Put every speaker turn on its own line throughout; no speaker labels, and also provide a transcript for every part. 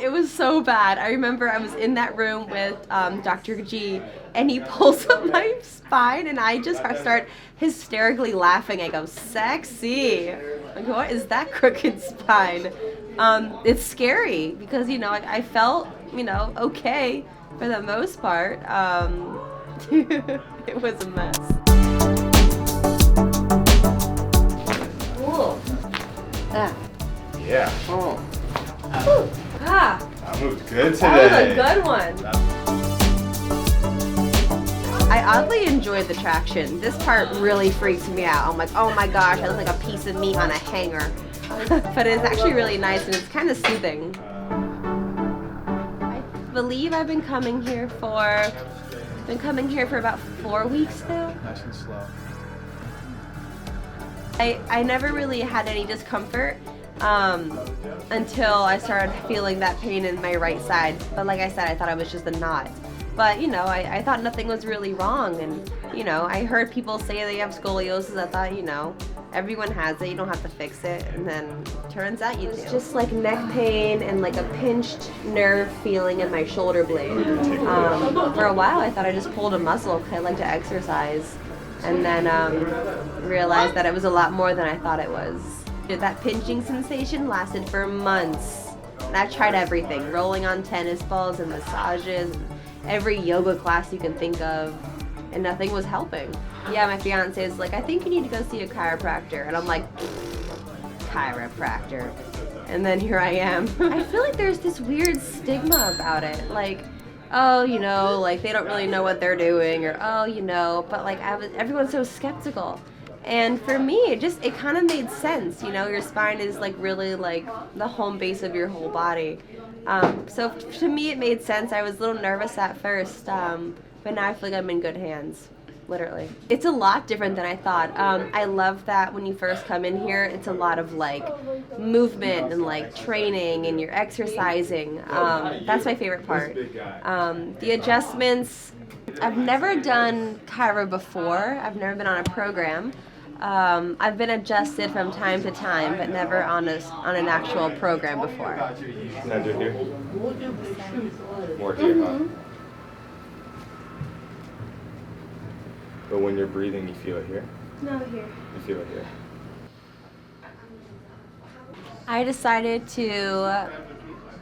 It was so bad. I remember I was in that room with Dr. G, and he pulls up my spine, and I just start hysterically laughing. I go, sexy. Like, what is that crooked spine? It's scary because, you know, I felt, you know, okay for the most part. It was a mess. Ooh. Ah.
Yeah.
Oh. Ooh. Ah.
That moved good today.
That was a good one. I oddly enjoyed the traction. This part really freaks me out. I'm like, oh my gosh, I look like a piece of meat on a hanger. But it's actually really nice and it's kind of soothing. I believe I've been coming here for about 4 weeks now.
Nice and slow.
I never really had any discomfort until I started feeling that pain in my right side. But like I said, I thought it was just a knot. But, you know, I thought nothing was really wrong. And, you know, I heard people say they have scoliosis. I thought, you know, everyone has it. You don't have to fix it. And then turns out you do. It's just like neck pain and like a pinched nerve feeling in my shoulder blade. For a while, I thought I just pulled a muscle because I like to exercise. And then realized that it was a lot more than I thought it was. That pinching sensation lasted for months. And I tried everything, rolling on tennis balls and massages, and every yoga class you can think of, and nothing was helping. Yeah, my fiance is like, I think you need to go see a chiropractor. And I'm like, chiropractor. And then here I am. I feel like there's this weird stigma about it. Like, oh, you know, like they don't really know what they're doing, or oh, you know, but like everyone's so skeptical. And for me, it kind of made sense, you know, your spine is like really like the home base of your whole body. So to me, it made sense. I was a little nervous at first, but now I feel like I'm in good hands, literally. It's a lot different than I thought. I love that when you first come in here, it's a lot of like movement and like training and you're exercising. That's my favorite part. The adjustments, I've never done chiro before. I've never been on a program. I've been adjusted from time to time, but never on an actual program before.
Center here. More here, huh? But when you're breathing, you feel it here?
No, here.
You feel it here?
I decided to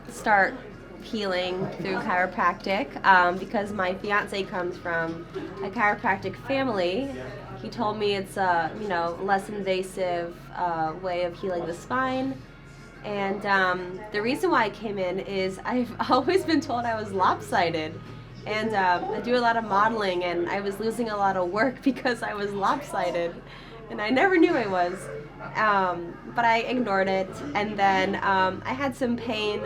start healing through chiropractic because my fiance comes from a chiropractic family. He told me it's a, you know, less invasive way of healing the spine. And the reason why I came in is I've always been told I was lopsided. And I do a lot of modeling, and I was losing a lot of work because I was lopsided. And I never knew I was. But I ignored it. And then I had some pain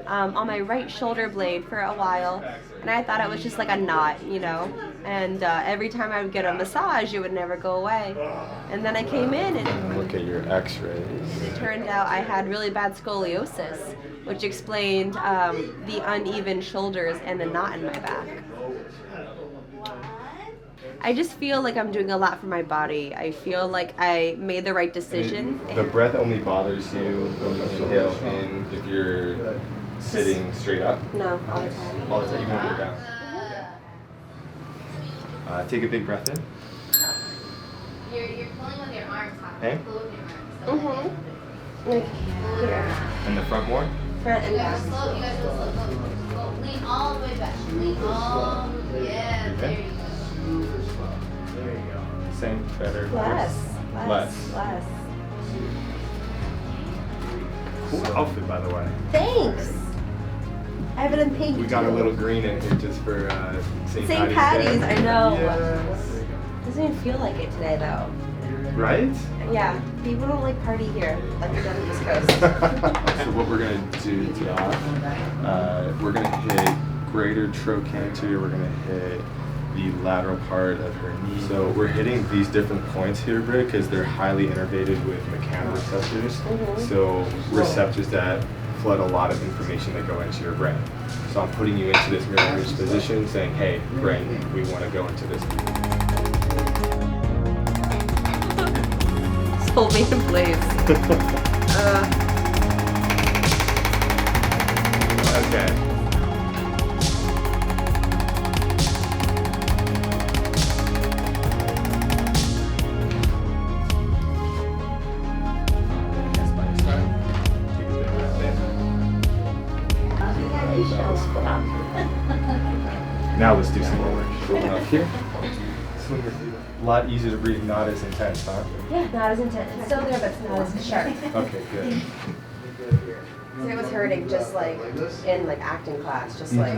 on my right shoulder blade for a while. And I thought it was just like a knot, you know. And every time I would get a massage, it would never go away. And then I came in and
look at your x-rays.
It turned out I had really bad scoliosis, which explained the uneven shoulders and the knot in my back. I just feel like I'm doing a lot for my body. I feel like I made the right decision.
The breath only bothers you when you inhale in if you're sitting straight up?
No, all the time.
All the time, even when you're down. Take a big breath in.
You're pulling with your arms, huh?
Hey?
Pull with your arms.
Like here.
And the front more?
Front and
You guys
back.
are slow, you guys are slow. Go. Lean all the way back. Lean all, yeah, there you go.
Same, better.
Less.
Cool outfit, by the way.
Thanks. I have it in pink.
We got a little green in here just for St.
St. Patty's,
Day.
I know.
Yes.
Doesn't even feel like it today, though.
Right?
Yeah, people don't like party here, like we don't on the East Coast.
So what we're gonna do, Doc, we're gonna hit greater trochanter. We're gonna hit the lateral part of her knee. So we're hitting these different points here, Britt, because they're highly innervated with mechanoreceptors. So receptors that flood a lot of information that go into your brain. So I'm putting you into this mirror image position, saying, "Hey, brain, we want to go into this."
Hold me in place.
Okay. Okay. That was fun. Now let's do some more work. Rolling up here. Swing your feet. A lot easier to breathe, not as intense, huh?
Yeah, not as intense. It's still there, but it's not as sharp.
Okay, good.
So it was hurting just like in like acting class, just like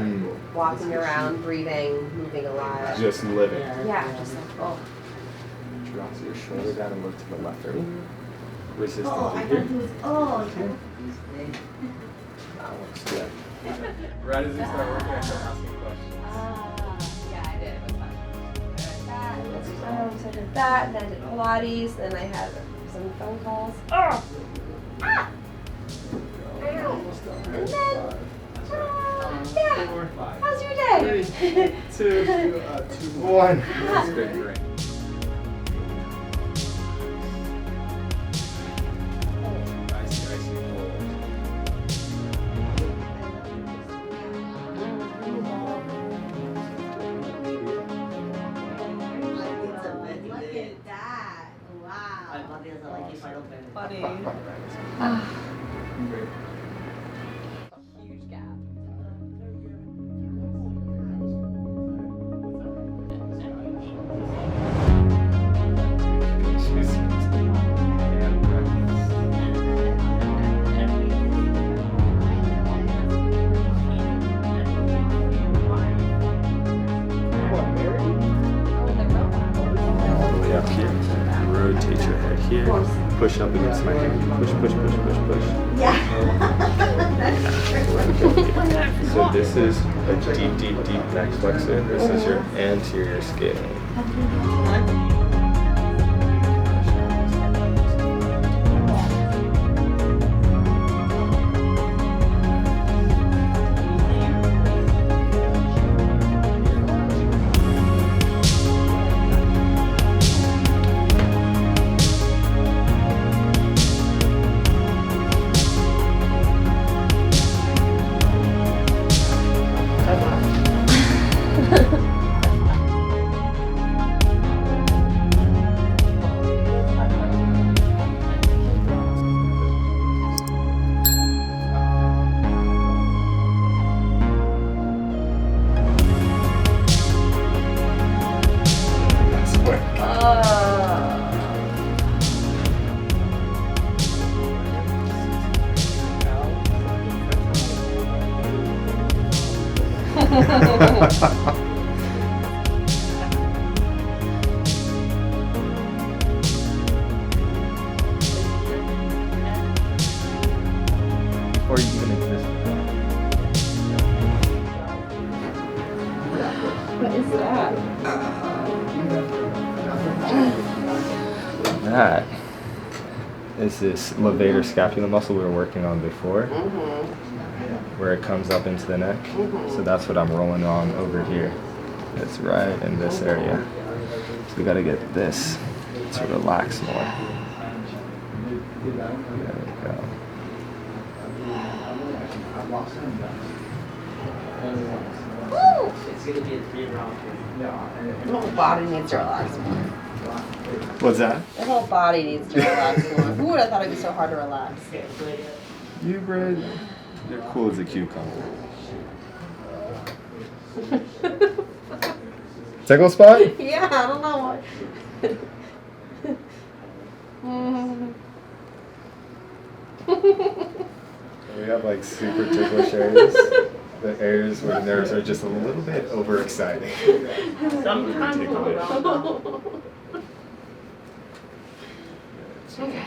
walking around, breathing, moving a lot.
Just living.
Yeah, just like, oh.
Drop your shoulder down and look to the left. Ready? Resistance
Oh, I
here.
thought he was. Oh,
That looks good. Right as you start working, I start asking questions.
Yeah, I did. It was fun. So I did that, and then I did Pilates, then I had some phone calls. Oh! Ah! And then, yeah. How's your day?
3, 2, 1. That's good, great. Nice, nice and cold.
look at that. Wow.
Funny. Huge gap.
All the way up here. Rotate your head here. Push up against my hand. Push, push, push, push, push.
Yeah.
So this is a deep, deep, deep neck flexor. This is your anterior scapula. Or even exist.
What is that?
That is this levator scapula muscle we were working on before, where it comes up into the neck. So that's what I'm rolling on over here. It's right in this area. So we gotta get this to relax more. There we go.
The whole body needs to relax more.
What's that?
The whole body needs to relax more. Who would have thought it'd be so hard to relax?
You, Brad, you're cool as a cucumber. Tickle spot?
Yeah, I don't know why.
We have like super ticklish areas. The areas where the nerves are just a little bit overexciting.
Sometimes.
Okay.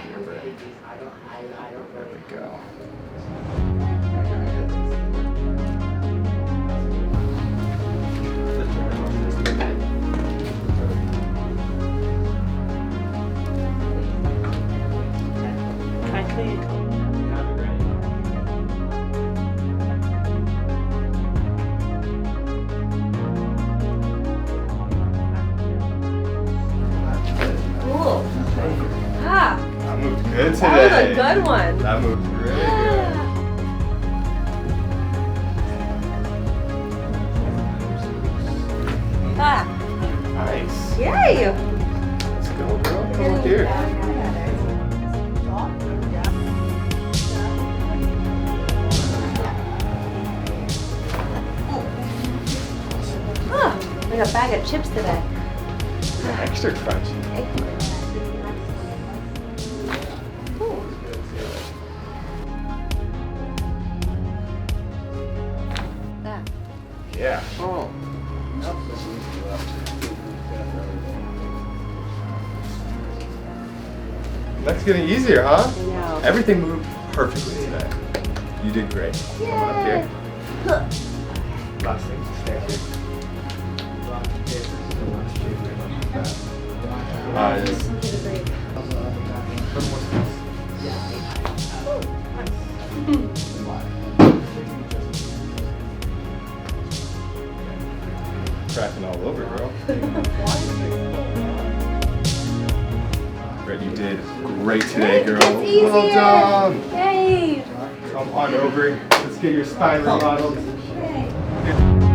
There we go.
Cool. Ah,
That moved good
that was a
today.
good one.
That moved really good.
a bag of chips today.
Extra crunchy. Yeah.
Oh.
That's getting easier, huh?
I know.
Everything moved perfectly today. You did great. Come on up here. Last thing, stand here. Cracking all over, girl. Brett, you did great today, girl.
It's easier.
Well done.
Yay!
Come on over. Let's get your spine remodeled.
Yay.